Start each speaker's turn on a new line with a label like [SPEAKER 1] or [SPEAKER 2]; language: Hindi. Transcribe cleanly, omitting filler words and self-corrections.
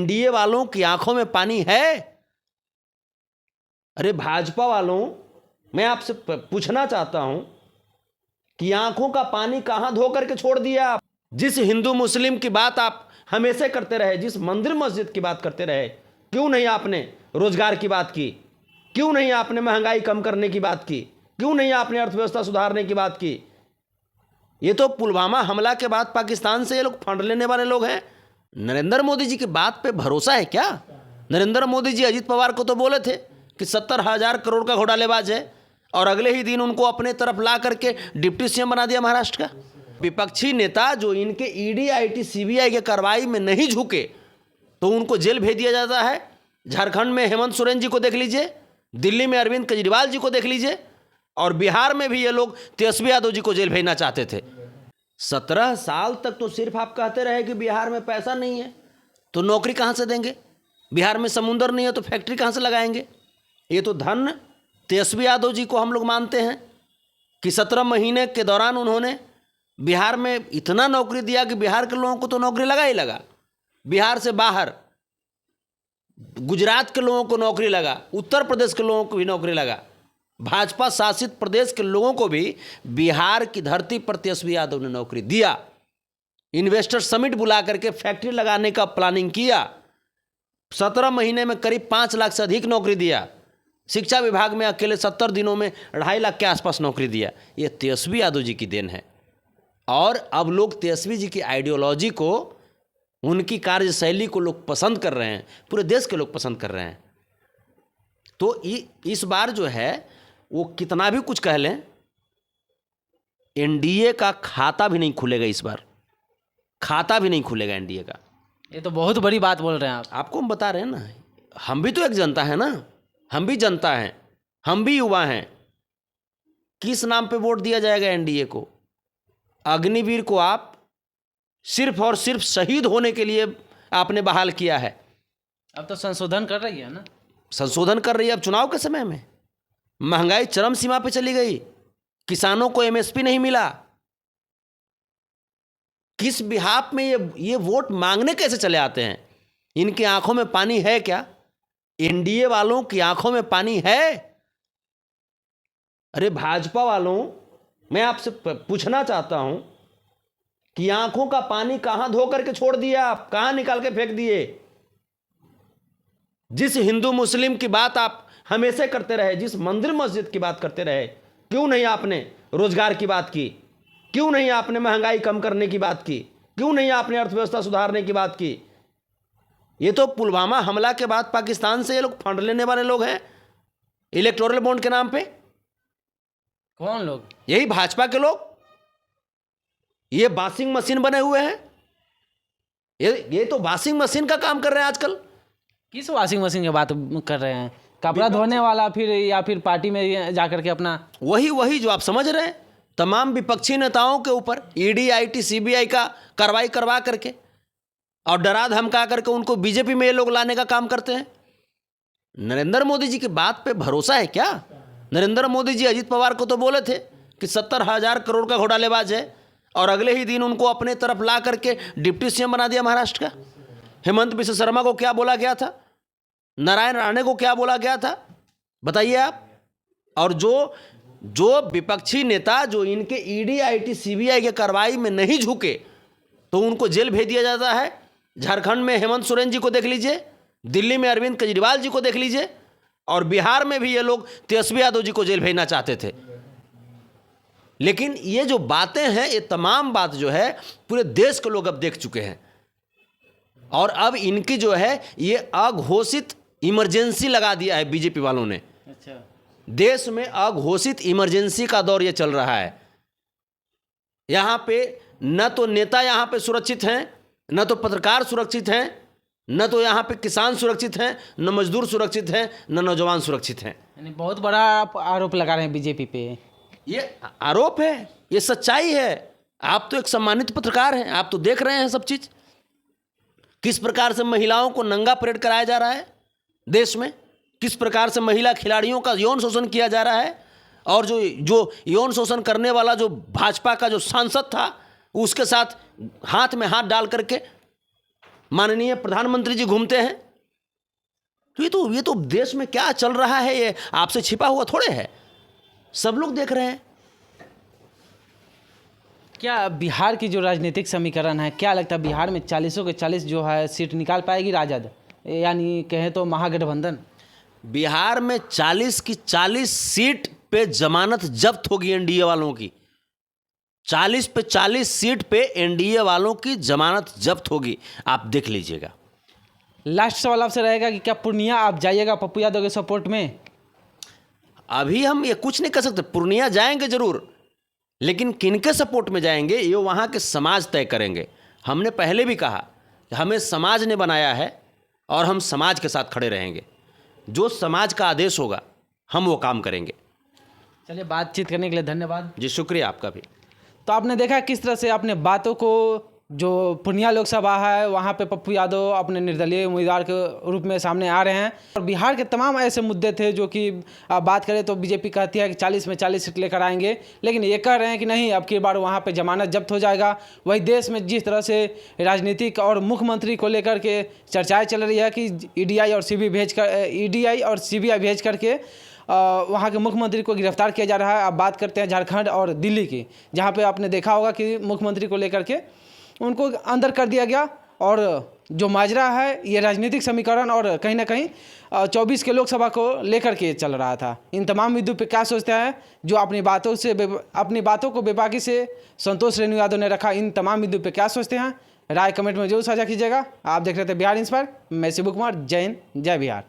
[SPEAKER 1] एनडीए वालों की आंखों में पानी है? अरे भाजपा वालों, मैं आपसे पूछना चाहता हूं कि आंखों का पानी कहां धो करके छोड़ दिया आप? जिस हिंदू मुस्लिम की बात आप हमेशा करते रहे, जिस मंदिर मस्जिद की बात करते रहे, क्यों नहीं आपने रोजगार की बात की? क्यों नहीं आपने महंगाई कम करने की बात की? क्यों नहीं आपने अर्थव्यवस्था सुधारने की बात की? ये तो पुलवामा हमला के बाद पाकिस्तान से ये लोग फंड लेने वाले लोग हैं। नरेंद्र मोदी जी की बात पे भरोसा है क्या? नरेंद्र मोदी जी अजीत पवार को तो बोले थे कि 70,000 करोड़ का घोटालेबाज है, और अगले ही दिन उनको अपने तरफ ला करके डिप्टी सीएम बना दिया महाराष्ट्र का। विपक्षी नेता जो इनके ईडी आईटी सीबीआई के कार्रवाई में नहीं झुके तो उनको जेल भेज दिया जाता है। झारखंड में हेमंत सोरेन जी को देख लीजिए, दिल्ली में अरविंद केजरीवाल जी को देख लीजिए, और बिहार में भी ये लोग तेजस्वी यादव जी को जेल भेजना चाहते थे। 17 साल तक तो सिर्फ आप कहते रहे कि बिहार में पैसा नहीं है, तो नौकरी कहाँ से देंगे? बिहार में समुंदर नहीं है तो फैक्ट्री कहाँ से लगाएंगे? ये तो धन तेजस्वी यादव जी को हम लोग मानते हैं कि 17 महीने के दौरान उन्होंने बिहार में इतना नौकरी दिया कि बिहार के लोगों को तो नौकरी लगा ही लगा। बिहार से बाहर गुजरात के लोगों को नौकरी लगा, उत्तर प्रदेश के लोगों को भी नौकरी लगा, भाजपा शासित प्रदेश के लोगों को भी बिहार की धरती पर तेजस्वी यादव ने नौकरी दिया। इन्वेस्टर समिट बुला करके फैक्ट्री लगाने का प्लानिंग किया। 17 महीने में करीब 5 लाख से अधिक नौकरी दिया। शिक्षा विभाग में अकेले 70 दिनों में 2.5 लाख के आसपास नौकरी दिया। ये तेजस्वी यादव जी की देन है। और अब लोग तेजस्वी जी की आइडियोलॉजी को, उनकी कार्यशैली को लोग पसंद कर रहे हैं, पूरे देश के लोग पसंद कर रहे हैं। तो इस बार जो है वो कितना भी कुछ कह लें, एनडीए का खाता भी नहीं खुलेगा। इस बार खाता भी नहीं खुलेगा एनडीए का।
[SPEAKER 2] ये तो बहुत बड़ी बात बोल रहे हैं आप।
[SPEAKER 1] आपको हम बता रहे हैं ना, हम भी तो एक जनता है ना, हम भी जनता हैं, हम भी युवा हैं। किस नाम पे वोट दिया जाएगा एनडीए को? अग्निवीर को आप सिर्फ और सिर्फ शहीद होने के लिए आपने बहाल किया है।
[SPEAKER 2] अब तो संशोधन कर रही है ना,
[SPEAKER 1] संशोधन कर रही है। अब चुनाव के समय में महंगाई चरम सीमा पे चली गई, किसानों को एमएसपी नहीं मिला। किस बिहाफ में ये वोट मांगने कैसे चले आते हैं? इनकी आंखों में पानी है क्या? एनडीए वालों की आंखों में पानी है? अरे भाजपा वालों, मैं आपसे पूछना चाहता हूं कि आंखों का पानी कहां धो करके छोड़ दिया आप? कहां निकाल के फेंक दिए? जिस हिंदू मुस्लिम की बात आप हमेशा करते रहे, जिस मंदिर मस्जिद की बात करते रहे, क्यों नहीं आपने रोजगार की बात की? क्यों नहीं आपने महंगाई कम करने की बात की? क्यों नहीं आपने अर्थव्यवस्था सुधारने की बात की? ये तो पुलवामा हमला के बाद पाकिस्तान से ये लोग फंड लेने वाले लोग हैं, इलेक्टोरल बॉन्ड के नाम पे।
[SPEAKER 2] कौन लोग?
[SPEAKER 1] यही भाजपा के लोग। ये वॉशिंग मशीन बने हुए हैं। ये तो वॉशिंग मशीन का काम कर रहे हैं आजकल।
[SPEAKER 2] किस वॉशिंग मशीन की बात कर रहे हैं? कपड़ा धोने वाला, फिर या फिर पार्टी में जाकर के अपना
[SPEAKER 1] वही जो आप समझ रहे हैं, तमाम विपक्षी नेताओं के ऊपर ईडी आईटी सीबीआई का कार्रवाई करवा करके और डरा धमका करके उनको बीजेपी में ये लोग लाने का काम करते हैं। नरेंद्र मोदी जी की बात पे भरोसा है क्या? नरेंद्र मोदी जी अजीत पवार को तो बोले थे कि 70,000 करोड़ का घोटालेबाज है, और अगले ही दिन उनको अपने तरफ ला करके डिप्टी सीएम बना दिया महाराष्ट्र का। हेमंत बिश्व शर्मा को क्या बोला गया था? नारायण राणे को क्या बोला गया था? बताइए आप। और जो विपक्षी नेता जो इनके ईडी आईटी सीबीआई के कार्रवाई में नहीं झुके तो उनको जेल भेज दिया जाता है। झारखंड में हेमंत सोरेन जी को देख लीजिए, दिल्ली में अरविंद केजरीवाल जी को देख लीजिए, और बिहार में भी ये लोग तेजस्वी यादव जी को जेल भेजना चाहते थे। लेकिन ये जो बातें हैं, ये तमाम बात जो है पूरे देश के लोग अब देख चुके हैं। और अब इनकी जो है ये अघोषित इमरजेंसी लगा दिया है बीजेपी वालों ने।
[SPEAKER 2] अच्छा,
[SPEAKER 1] देश में अघोषित इमरजेंसी का दौर ये चल रहा है। यहां पे न तो नेता यहां पे सुरक्षित हैं, न तो पत्रकार सुरक्षित हैं, न तो यहां पे किसान सुरक्षित हैं, न मजदूर सुरक्षित हैं, न नौजवान सुरक्षित हैं।
[SPEAKER 2] यानी बहुत बड़ा आप आरोप लगा रहे हैं बीजेपी पे।
[SPEAKER 1] ये आरोप है, ये सच्चाई है। आप तो एक सम्मानित पत्रकार हैं, आप तो देख रहे हैं सब चीज। किस प्रकार से महिलाओं को नंगा परेड कराया जा रहा है देश में, किस प्रकार से महिला खिलाड़ियों का यौन शोषण किया जा रहा है, और जो यौन शोषण करने वाला जो भाजपा का जो सांसद था उसके साथ हाथ में हाथ डाल करके माननीय प्रधानमंत्री जी घूमते हैं। तो ये तो देश में क्या चल रहा है ये आपसे छिपा हुआ थोड़े है, सब लोग देख रहे हैं।
[SPEAKER 2] क्या बिहार की जो राजनीतिक समीकरण है, क्या लगता है बिहार में 40 के 40 जो है सीट निकाल पाएगी राजद, यानी कहें तो महागठबंधन?
[SPEAKER 1] बिहार में 40 की 40 सीट पे जमानत जब्त होगी एनडीए वालों की। 40 पे 40 सीट पे एनडीए वालों की जमानत जब्त होगी, आप देख लीजिएगा।
[SPEAKER 2] लास्ट सवाल आपसे रहेगा कि क्या पूर्णिया आप जाइएगा पप्पू यादव के सपोर्ट में?
[SPEAKER 1] अभी हम ये कुछ नहीं कर सकते, पूर्णिया जाएंगे जरूर, लेकिन किनके सपोर्ट में जाएंगे ये वहाँ के समाज तय करेंगे। हमने पहले भी कहा कि हमें समाज ने बनाया है और हम समाज के साथ खड़े रहेंगे। जो समाज का आदेश होगा हम वो काम करेंगे।
[SPEAKER 2] चलिए, बातचीत करने के लिए धन्यवाद
[SPEAKER 1] जी, शुक्रिया आपका भी।
[SPEAKER 2] तो आपने देखा किस तरह से अपने बातों को, जो पूर्णिया लोकसभा है वहाँ पे पप्पू यादव अपने निर्दलीय उम्मीदवार के रूप में सामने आ रहे हैं। और बिहार के तमाम ऐसे मुद्दे थे जो कि बात करें तो बीजेपी कहती है कि 40 में 40 सीट लेकर आएंगे, लेकिन ये कह रहे हैं कि नहीं, अब की बार वहाँ पे जमानत जब्त हो जाएगा। वही देश में जिस तरह से राजनीतिक और मुख्यमंत्री को लेकर के चर्चाएँ चल रही है कि ईडीआई और सीबीआई भेज करके वहाँ के मुख्यमंत्री को गिरफ्तार किया जा रहा है। अब बात करते हैं झारखंड और दिल्ली की, जहाँ पे आपने देखा होगा कि मुख्यमंत्री को लेकर के उनको अंदर कर दिया गया। और जो माजरा है ये राजनीतिक समीकरण और कहीं ना कहीं 24 के लोकसभा को लेकर के चल रहा था। इन तमाम मुद्दों पे क्या सोचते हैं जो अपनी बातों को बेबाकी से संतोष रेणु यादव ने रखा, इन तमाम मुद्दों पे क्या सोचते हैं, राय कमेंट में जरूर साझा कीजिएगा। आप देख रहे थे बिहार इंस्पायर, मैं शिबू कुमार। जय हिंद, जय बिहार।